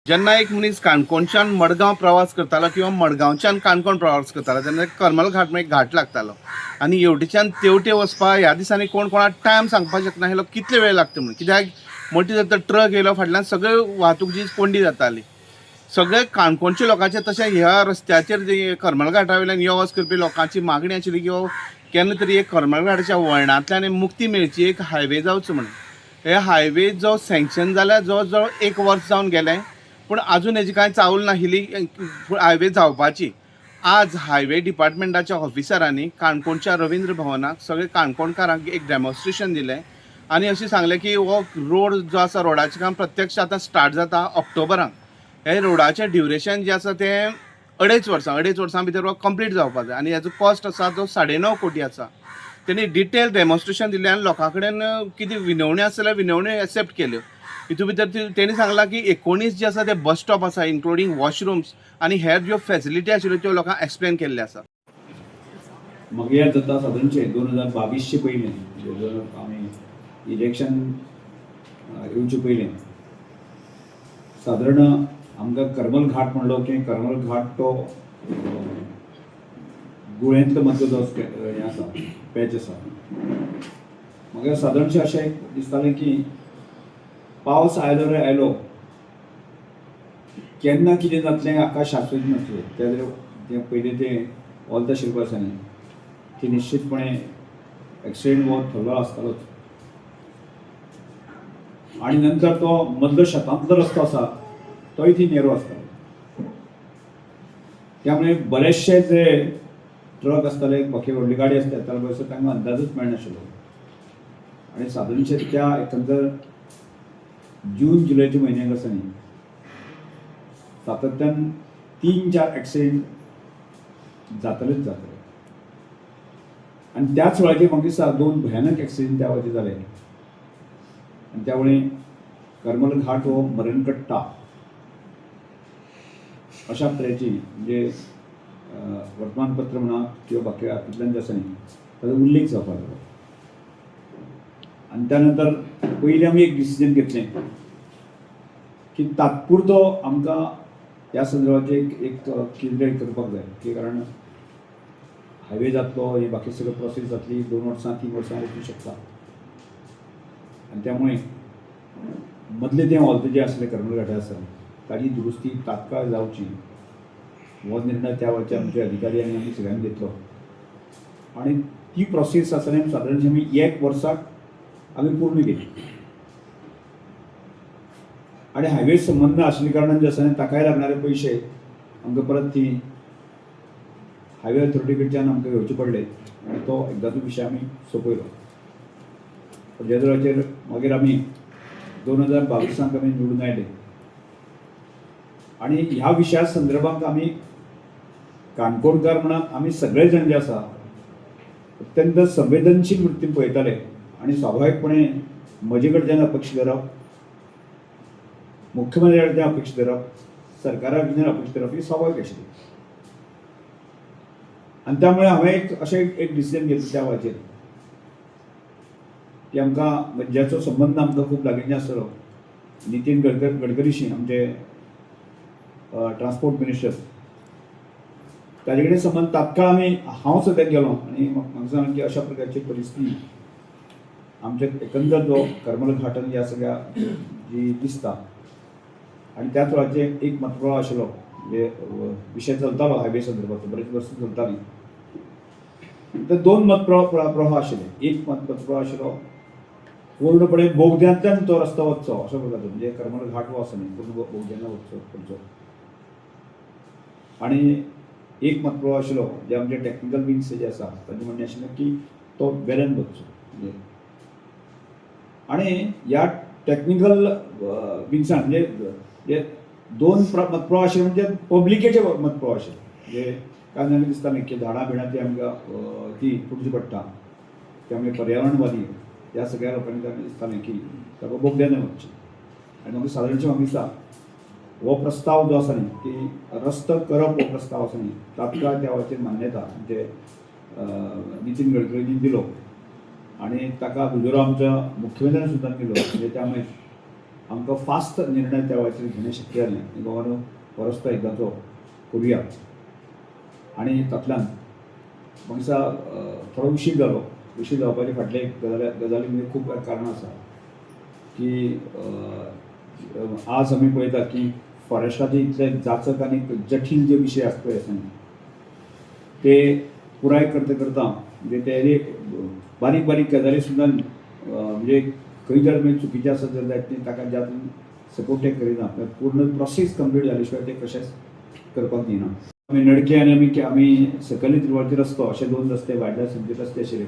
जेन्ना एक मनीस काणकोणच्यान मडगांव प्रवास करतालो किंवा मडगांवच्यान काणकोण प्रवास करतालो तेन्ना करमल घाट म्हणून एक घाट लागतालो आनी हेवटेच्यान तेवटे वचपा ह्या दिसांनी कोण कोणाक टायम सांगपाक शकना आसलो कितले वेळ लागता म्हणून, कित्याक मोठी जर तर ट्रक येयलो फाटल्यान सगळे वाहतूक जी कोंडी जाताली. सगळे काणकोणच्या लोकांचे तशें ह्या रस्त्याचेर जे करमल घाटा वयल्यान यो वच करपी लोकांची मागणी आशिल्ली की केन्ना तरी एक करमल घाटाच्या वळणांतल्यान मुक्ती मेळची, एक हायवे जावचो म्हणून. हे हायवे जो सँक्शन जाल्यार जवळ जवळ 1 वर्स जावन गेलें, पूण आजून हेजी कांय चावल नाशिल्ली हायवे जावपाची. आज हायवे डिपार्टमेंटाच्या ऑफिसरांनी काणकोणच्या रवींद्र भवनाक सगळे काणकोणकारांक एक डेमॉन्स्ट्रेशन दिलें आनी अशें सांगलें की हो रोड जो आसा रोडाचें काम प्रत्यक्ष आतां स्टार्ट जाता ऑक्टोबराक. हे रोडाचें ड्युरेशन जें आसा तें 2.5 वर्सां भितर हो कंप्लीट जावपाक जाय आनी हेजो कॉस्ट आसा तो 9.5 कोटी आसा. त्यांनी डिटेल डेमॉन्स्ट्रेशन दिलें आनी लोकां कडेन कितें विनवण्यो आसल्यार विनवण्यो एक्सेप्ट केल्यो. हितून भितर तेणी सांगलां की 19 जे आसा ते बस स्टॉप आसा इन्क्लुडींग वॉशरूम्स आनी हेर ज्यो फॅसिलिटी आशिल्ल्यो त्यो लोकांक एक्सप्लेन केल्ले आसा. मागीर जाता सादारणशे 2022 पयलीं आमी इलेक्शन येवचे पयलीं सादारण आमकां करमल घाट म्हणलो की करमल घाट तो गोंयांतलो मदलो जो हें आसा पॅच आसा. म्हाका सादारणशें अशें दिसतालें की पावस आयलो रे आयलो, केन्ना कितें जातलें हाका शाश्वत नासलें. तें पयलीं तें ऑल शिल्प आसा न्ही ती निश्चितपणे एक्सिडेंट हो थल्लो आसतालोच. आनी नंतर तो मदलो शेतांतलो रस्तो आसा तोय ती नेरो आसतालो. त्यामुळे बरेचशे जे ट्रक आसताले, बाकी व्हडली गाडी आसताली तांकां तांकां अंदाजूच मेळनाशिल्लो. आनी सादारणशे त्या एकंदर जून जुलयच्या म्हयन्याक आसा न्ही सातत्यान 3-4 एक्सिडेंट जातलेच जातले. आनी त्याच वेळाचेर म्हाका दिसता 2 भयानक एक्सिडेंट त्या वेळाचेर जाले आनी त्या वेळी करमल घाट हो मरणकट्टा अशा तरेची म्हणजे वर्तमानपत्र म्हणा किंवा बाकी हातूंतल्यान जे आसा न्ही ताचो उल्लेख जावपाक लागलो. आनी त्या नंतर पयलीं आमी एक डिसिजन घेतलें की तात्पुरतो आमकां ह्या संदर्भाचेर एक कितें करपाक जाय, की कारण हायवे जातलो, ही बाकी सगळी प्रोसेस जातली 2 वर्सां 3 वर्सां वचूंक शकता. आनी त्यामुळे मदले तें हॉल्त जें आसलें करमल घाटा आसा ताची दुरुस्ती तात्काळ जावची हो निर्णय त्या वेळाचे आमचे अधिकारी आनी आमी सगळ्यांनी घेतलो. आनी ती प्रोसेस आसा न्ही सादारणशी आमी 1 वर्साक आमी पूर्ण केली. आनी हायवे संबंद आशिल्ल्या कारणान जे आसा न्ही ताकाय लागणारे पयशे आमकां परत ती हायवे अथॉरिटी कडच्यान आमकां घेवचे पडले आनी तो एकदाचो विशय आमी सोंपयलो. ज्या वेळाचेर मागीर आमी 2022 आमी निवडून आयले आनी ह्या विशया संदर्भांत आमी काणकोणकार म्हणून आमी सगळे जाण जे आसा अत्यंत संवेदनशील वृत्तीन पळयताले आनी स्वाभावीकपणे म्हजे कडच्यान अपेक्षा धरप, मुख्यमंत्री कडच्यान अपेक्षा धरप, सरकारा कडच्यान अपेक्षा धरप ही स्वाभावीक आशिल्ली. आनी त्यामुळे हांवें एक डिसिजन घेतलें त्या वेळाचेर की आमकां ज्याचो संबंद आमकां खूब लागींचे आसलो नितीन गडकरीशी आमचे ट्रान्सपोर्ट मिनिस्टर ताजे कडेन संबंद तात्काळ आमी हांव सद्याक गेलो आनी म्हाका सांगलें की अशा प्रकारची परिस्थिती आमचे एकंदर जो करमल घाटान ह्या सगळ्या जी दिसता आनी त्याच वेळाचेर एक मतप्रवाह आशिल्लो म्हणजे विशय चलतालो हायवे संदर्भांत बरेच वर्स चलताली. तर 2 मतप्रवाह आशिल्ले. एक मतप्रवाह आशिल्लो पूर्णपणे बोगद्यांतल्यान तो रस्तो वचचो अशा प्रकारचो, म्हणजे करमल घाट हो आसा न्ही पूर्ण बोगद्यान वचचो. आनी एक मतप्रवाह आशिल्लो जे आमचे टॅक्निकल विंग्स जे आसा ताचें म्हणणें आशिल्लें की तो वेल्यान वचचो. आनी ह्या टॅक्निकल विंग्सान म्हणजे 2 मतप्रवाह आशिल्ले म्हणजे पब्लिकेचे मतप्रवाह आशिल्ले. म्हणजे कारण आमी दिसतालें की झाडां बिडां ती आमकां ती तुटची पडटा, त्यामुळे पर्यावरणवादी ह्या सगळ्या लोकांनी तांकां दिसतालें की ताका बोगद्यान वचचें. आनी म्हाका सादारणशें म्हाका दिसता हो प्रस्ताव जो आसा न्ही की रस्तो करप हो प्रस्ताव आसा न्ही तात्काळ त्या वेळाचेर मान्यता म्हणजे नितीन गडकरींनी दिलो आनी ताका दुजोरो आमच्या मुख्यमंत्र्यान सुद्दां दिलो. म्हणजे त्यामुळे आमकां फास्ट निर्णय त्या वेळाचेर घेणें शक्य जालें गोवानो परस्पर एकदांचो करुया आनी तातूंतल्यान म्हाका दिसता थोडो उशीर जालो उशीर जावपाचे फाटले गजाली म्हणजे खूब कारणां आसा की आज आमी पळयता की फॉरेस्टाचे इतले जाचक आनी जटील जे विशय आसता पळय आसा ते पुराय करता म्हणजे ते बारीक बारीक गजाली सुद्दां म्हणजे खंय जर चुकीचे आसत जाल्यार ताका ज्या सपोर्ट ते करिना पूर्ण प्रोसेस कंप्लीट जाले शिवाय ते कशेंच करपाक दिना आमी नडके आनी आमी सकयली तिरवाडचे रस्तो अशे 2 रस्ते वायल्ड लायफ सँच्युरी रस्ते आशिल्ले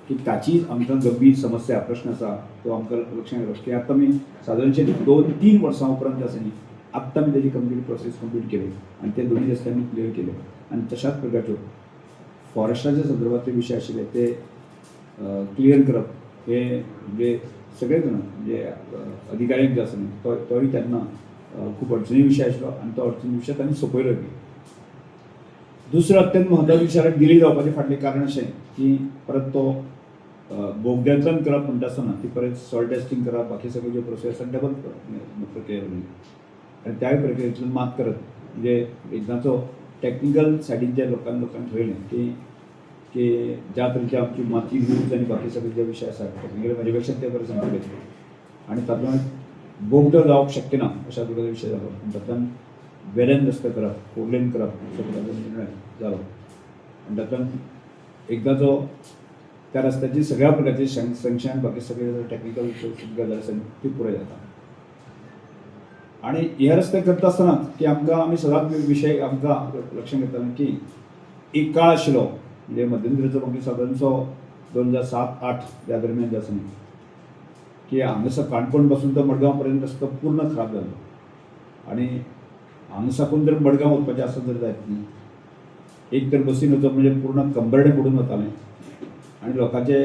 की ताची आमकां गंभीर समस्या प्रश्न आसा तो आमकां लक्षांत येयलो की आतां आमी सादारणशे 2-3 वर्सां उपरांत आसा न्ही आत्तां आमी ताची कंप्लीट प्रोसेस कंप्लीट केली आनी ते दोन्ही रस्ते आमी क्लियर केले आनी तशाच प्रकारच्यो फॉरेस्टाच्या संदर्भातले विशय आशिल्ले ते क्लियर करप हे म्हणजे सगळे जाण म्हणजे अधिकाऱ्यांक जे आसा न्ही तोय तेन्ना खूब अडचणी विशय आशिल्लो आनी तो अडचणी विशय तांणी सोंपयलो बी दुसरो अत्यंत म्हत्वाचो विचार डिले जावपाचें फाटलें कारण अशें की परत तो बोगद्यांतल्यान करप म्हणटा आसतना ती परत सॉयल टेस्टिंग करप बाकी सगळे ज्यो प्रोसेस आसा डबल प्रक्रिया उरली आनी त्याय प्रक्रियेंतल्यान मात करत म्हणजे एकदांचो टॅक्निकल सायडीन लोकांनी ठरयलें की ज्या तरेची आमची माती यूज आनी बाकी सगळे जे विशय आसा टॅक्निकल म्हाजे पेक्षा ते बरें सांगतले आनी तातूंत बोगदो जावप शक्य ना अशा तरेचो विशय जालो आनी तातूंत वेल्यान रस्ते करप फोरलेन करप अशा प्रकारचो निर्णय जालो आनी तातूंत एकदांचो त्या रस्त्याची सगळ्या प्रकारची सँक्शन बाकी सगळे टॅक्निकल गजाली आसा ती पुराय जाता आनी हे रस्ते करता आसतना की आमी सदांच विशय आमकां लक्षांत येताले की एक काळ आशिल्लो म्हणजे मध्यंतरीचो म्हाका सादारणसो 2007-08 त्या दरम्यान जे आसा न्ही की हांगासर काणकोण पासून तो मडगांव पर्यंत रस्तो पूर्ण खराब जालो आनी हांगा साकून जर मडगांव वचपाचें आसत जर जायत न्ही एक तर बसीन वचप म्हणजे पूर्ण कंबरडे पडून वतालें आनी लोकांचे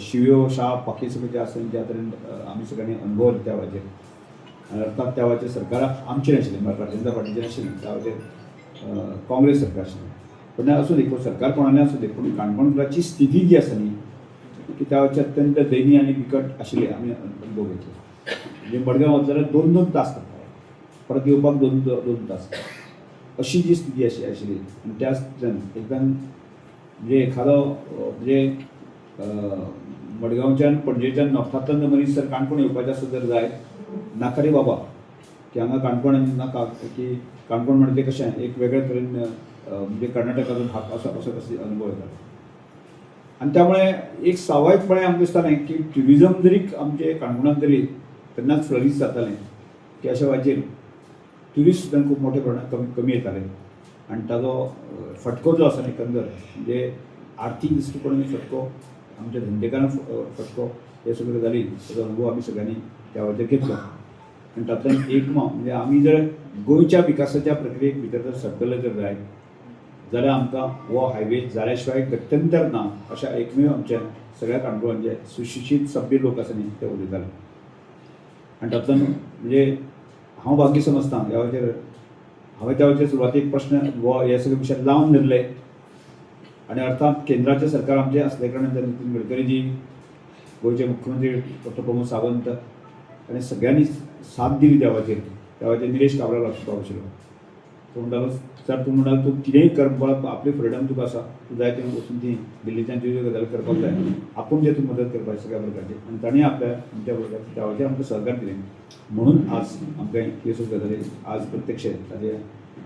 शिव्यो शाप बाकी सगळें जे आसा ज्या तरेन आमी सगळ्यांनी अनुभवले त्या वेळाचेर अर्थात त्या वेळाचेर सरकाराक आमचें नाशिल्लें भारतीय जनता पार्टीचें नाशिल्लें त्या वेळाचेर काँग्रेस सरकार आशिल्लें पण आसूं दी पूण सरकार कोणालें आसूं दी पूण काणकोणकाराची स्थिती जी आसा न्ही की त्या वेळाचेर अत्यंत दयनीय आनी बिकट आशिल्ली आमी अनुभव घेतले म्हणजे मडगांव वचत जाल्यार 2-2 तास लागताले परत येवपाक 2 तास अशी जी स्थिती आशिल्ली आनी त्या स्थितीन एकदम म्हणजे एखादो म्हणजे मडगांवच्यान पणजेच्यान नॉर्थांतल्यान मनीस जर काणकोण येवपाचें आसत जर जाय नाका रे बाबा की हांगा काणकोण नाका की काणकोण म्हणजे कशें एक वेगळे तरेन म्हणजे कर्नाटकाचो भाग असो कसो अनुभव येता आनी त्यामुळे एक स्वाभावीकपणे आमकां दिसतालें की ट्युरिजम जरी आमचे काणकोणांत जरी तेन्नाच फ्लरीश जातालें की अशा वेळाचेर ट्युरिस्ट सुद्दां खूब मोठे प्रमाणांत कमी येताले आनी ताजो फटको जो आसा एकंदर म्हणजे आर्थीक दृश्टीकोनांतूय फटको आमच्या धंदेकारांक फटको हे सगळ्यो गजाली ताजो अनुभव आमी सगळ्यांनी त्या वेळाचेर घेतलो आनी तातूंतल्यान एक म्हणजे आमी जर गोंयच्या विकासाच्या प्रक्रियेक भितर जर सरकले जर जाय जाल्यार आमकां हो हायवे जाल्या शिवाय गत्यंतर ना अशा एकमेव आमच्या सगळ्या काणकोणांचे सुशिक्षीत सभ्य लोक आसा न्ही ते उलयताले आनी तातूंत म्हणजे हांव भाग्य समजता ह्या वेळाचेर हांवें त्या वेळाचेर सुरवातेक प्रश्न हो हे सगळे विशय लावन धरले आनी अर्थात केंद्राचें सरकार आमचें आसले कारणान नितीन गडकरी जी गोंयचे मुख्यमंत्री डॉ प्रमोद सावंत आनी सगळ्यांनी साथ दिली त्या वेळाचेर निलेश काब्राल आशिल्लो तो म्हणटालो सर तूं म्हणटालो तूं कितेंय कर आपली फ्रिडम तुका आसा तूं जाय तें वचून ती दिल्लीच्यान ज्यो ज्यो गजाली करपाक जाय आपूण जे तूं मदत करपाची सगळ्या प्रकारची आनी ताणें आपल्या आमच्या प्रकारचे त्या वेळाचेर आमकां सहकार दिलें म्हणून आज आमकां ह्यो सगळ्यो गजाली आज प्रत्यक्ष ताजे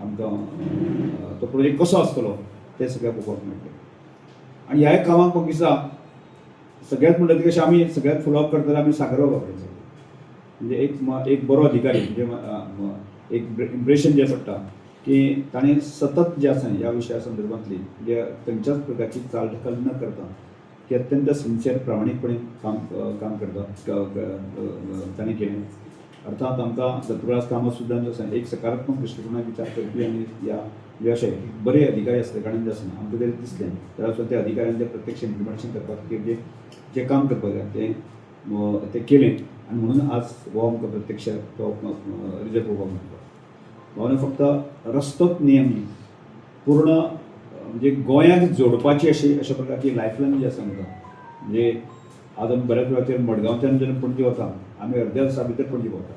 आमकां तो प्रोजेक्ट कसो आसतलो ते सगळ्या पळोवपाक मेळटलें आनी ह्या कामाक म्हाका दिसता सगळ्यात म्हणटा कशें आमी सगळ्यात फॉलोअप करतना आमी सागरो वापरचो म्हणजे एक बरो अधिकारी म्हणजे एक इम्प्रेशन जें पडटा की ताणें सतत जे आसा ह्या विशया संदर्भांतली जे खंयच्याच प्रकारची चालढकल न करता की अत्यंत सिन्सियर प्रामाणीकपणे काम करता ताणें केलें अर्थात आमकां दत्तप्रकाश कामत सुद्दां जो आसा एक सकारात्मक दृश्टिकोनान विचार करपी आनी ह्या अशे बरे अधिकारी आसले कारणान जे आसा आमकां तरी दिसलें तर ते अधिकाऱ्यांचें प्रत्यक्ष इम्प्लिमेंटेशन करपाक खातीर जें काम करपाक जाय तें केलें आनी म्हणून आज हो आमकां प्रत्यक्ष तो रिजल्ट पळोवपाक मेळटलो भावना फक्त रस्तोच नियम न्ही पूर्ण म्हणजे गोंयांक जोडपाची अशा प्रकारची लायफलायन जी आसा आमकां म्हणजे आज आमी बऱ्याच वेळाचेर मडगांवच्यान जेन्ना पणजे वता आमी अर्द्या दिसा भितर पणजे पावता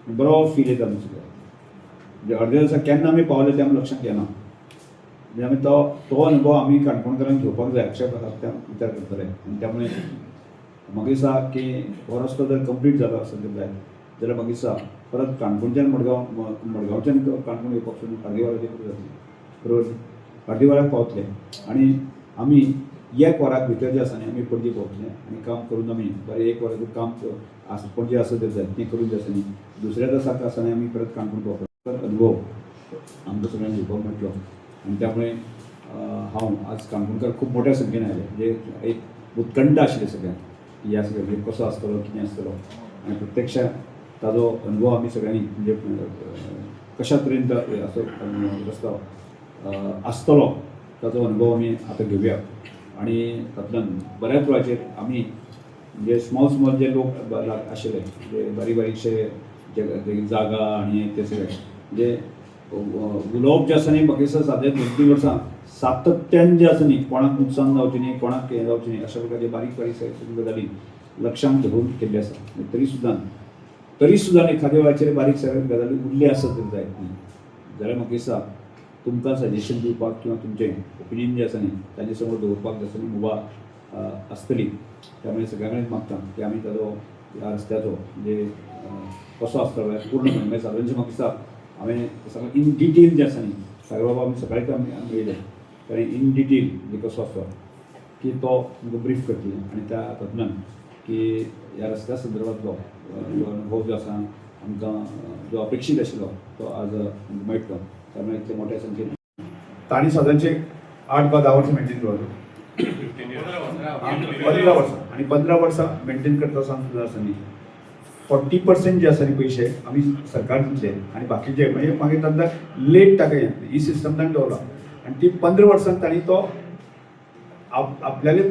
बरो फील येता आमचो म्हणजे अर्दे दिसा केन्ना आमी पावले तें आमी लक्षांत येना म्हणजे आमी तो अनुभव आमी काणकोणकारांक घेवपाक जाय अशा प्रकारचे विचार करतले आनी त्यामुळे म्हाका दिसता की हो रस्तो जर कंप्लीट जालो आसत जाय जाल्यार म्हाका दिसता परत काणकोणच्यान मडगांवच्यान काणकोण येवपाक सोडून फार्देवाळ्याचेर जातली बरोबर फार्देवाळ्याक पावतले आनी आमी एक वराक भितर जे आसा न्ही आमी पणजे पावतले आनी काम करून आमी बरें एक वराचें काम पणजे आसत जाय तें करून जे आसा न्ही दुसऱ्या दिसाक आसतना आमी परत काणकोण पावतात अनुभव आमकां सगळ्यांक घेवपाक मेळटलो आनी त्यामुळे हांव आज काणकोणकार खूब मोठ्या संख्येन आयले म्हणजे एक उत्कंठ आशिल्ली सगळ्यांक ह्या सगळ्याक कसो आसतलो कितें आसतलो आनी प्रत्यक्षात ताजो अनुभव आमी सगळ्यांनी म्हणजे कशा तरेन असो रस्तो आसतलो ताजो अनुभव आमी आतां घेवया आनी तातूंतल्यान बऱ्याच वेळाचेर आमी म्हणजे स्मॉल जे लोक आशिल्ले म्हणजे बारीकशे जागा आनी ते सगळे म्हणजे उलोवप जे आसा न्ही म्हाका दिसता सादें 2-3 वर्सां सातत्यान जे आसा न्ही कोणाक नुकसान जावचें न्ही कोणाक हें जावचें न्ही अशा प्रकारचे बारीक सगळ्यो गजाली लक्षांत धरून केल्ले आसा तरी सुद्दां एखाद्या वेळाचेर बारीक सगळ्यो गजाली उरल्यो आसत जायत न्ही जाल्यार म्हाका दिसता तुमकां सजेशन दिवपाक किंवा तुमचें ओपिनियन जें आसा न्ही ताजे समोर दवरपाक जे आसा न्ही मुभा आसतली त्यामुळे सगळ्या कडेन मागता की आमी ताजो ह्या रस्त्याचो म्हणजे कसो आसतलो पूर्ण म्हणजे सादारणशें म्हाका दिसता हांवें सगळें इन डिटेल जें आसा न्ही साईबाबा आमी सकाळींच आमी येयले कारण इन डिटेल म्हणजे कसो आसता की तो तुमकां ब्रीफ करतले आनी त्या तातूंतल्यान की ह्या रस्त्या संदर्भांतलो जो अनुभव जो आसा आमकां जो अपेक्षीत आशिल्लो तो आज मेळटलो त्यामुळे इतले मोठ्या संख्येन तांणी सादारणशे 8 वा 10 वर्सां मेंटेन दवरलो 15 वर्सां आनी 15 वर्सां मेंटेन करता सुद्दां आसा न्ही 40% जे आसा न्ही पयशे आमी सरकार दितले आनी बाकीचे म्हणजे मागीर तांकां लेट ताका ही सिस्टम ताणें दवरला आनी ती 15 वर्सांक तांणी तो आपल्याले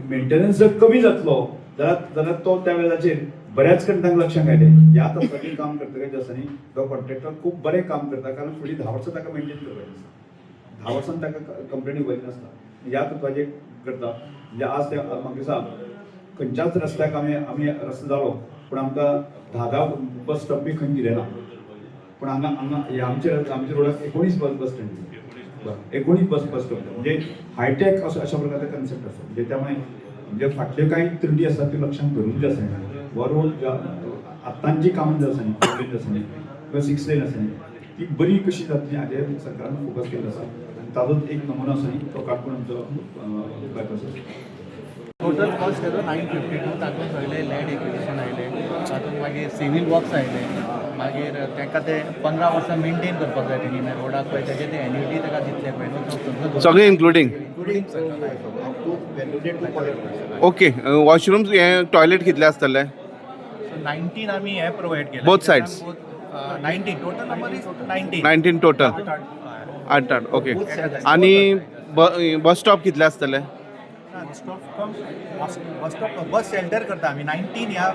मेंटेनन्स जर कमी जातलो जाल्यार तो त्या वेळाचेर बऱ्याच कडेन तांकां लक्षांत आयलें ह्या तत्वाचेर काम करतकीर जे आसा न्ही तो कॉन्ट्रॅक्टर खूब बरें काम करता कारण फुडलीं 10 वर्सां ताका मेंटेन करपाचें आसता 10 वर्सांक ताका कंप्लेनी बरी नासता ह्या तत्वाचेर करता म्हणजे आज ते म्हाका दिसता खंयच्याच रस्त्याक आमी रस्तो जालो पूण आमकां 10 बस स्टॉप बी खंय दिले ना पूण हांगा आमच्या रोडाक 19 बस स्टँड 19 बस स्टॉप म्हणजे हायटेक अशा प्रकारचा कन्सेप्ट आसा म्हणजे त्यामुळे म्हणजे फाटल्यो कांय त्रुटी आसा त्यो लक्षांत धरून जे आसा हो रोड आतांची कामां जी आसा न्ही 4 लेन आसा न्ही किंवा 6 लेन आसा न्ही ती बरी कशी जातली हाजेर सरकारान फोकस केल्लो आसा आनी ताजोच एक नमुनो आसा न्ही तो काणकोण आमचो बायपास आसा टोटल कॉस्ट येतो 952 तातूंत सगळे लँड एक्विजिशन आयले तातूंत मागीर सिवील वर्क्स आयले मागीर तांकां ते 15 वर्सां मेंटेन करपाक जाय तेणी रोडाक पळय तेजे ते एन्युटी ताका दितले पळय न्हू सगळें इन्क्लुडींग ओके वॉशरूम्स हे टॉयलेट कितले आसतले 19 आमी हे प्रोवायड केले Both sides? 19 total number is 19 total 8 okay आनी बस स्टॉप कितले आसतले बस शेल्टर करता आमी 19 ह्या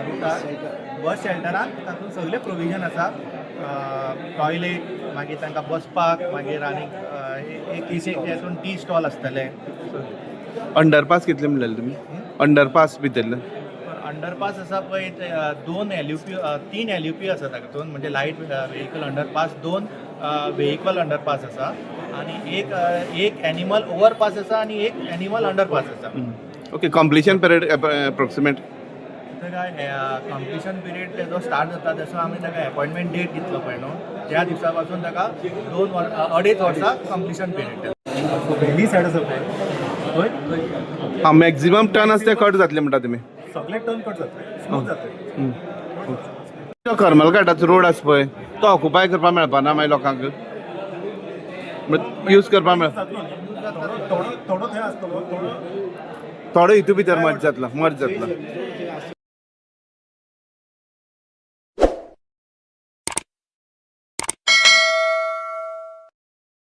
रुटार बस शेल्टरान तातूंत सगळे प्रोविजन आसा टॉयलेट मागीर तांकां बसपाक मागीर आनी एक हातून टी स्टॉल आसतले अंडरपास कितले म्हणलेले तुमी अंडरपास भितरले अंडरपास आसा पळय ते 2 LUP 3 LUP आसा तातूंत म्हणजे light vehicle underpass 2 vehicle underpass आसा आनी एक एनिमल ओवरपास आसा आनी एक एनिमल अंडरपास आसा ओके कंप्लिशन पिरियड एप्रोक्सिमेट काय कंप्लिशन पिरियड तेजो स्टार्ट जाता तसो आमी ताका अपॉयंटमेंट डेट दितलो पळय न्हू त्या दिसा पासून ताका 2.5 वर्सां कंप्लिशन पिरियड व्हेली सायड आसा पळय थंय हां मॅक्झिमम टर्न आसता कट जातले म्हणटा तुमी सगळे टर्न कट जातले स्मूथ जातले तो करमल घाटाचो रोड आसा पळय तो ऑक्युपाय करपाक मेळपाना मागीर लोकांक यूज करपाक मेळ थोडो थंय आसतलो थोडो हितू भितर मर्ज जातलो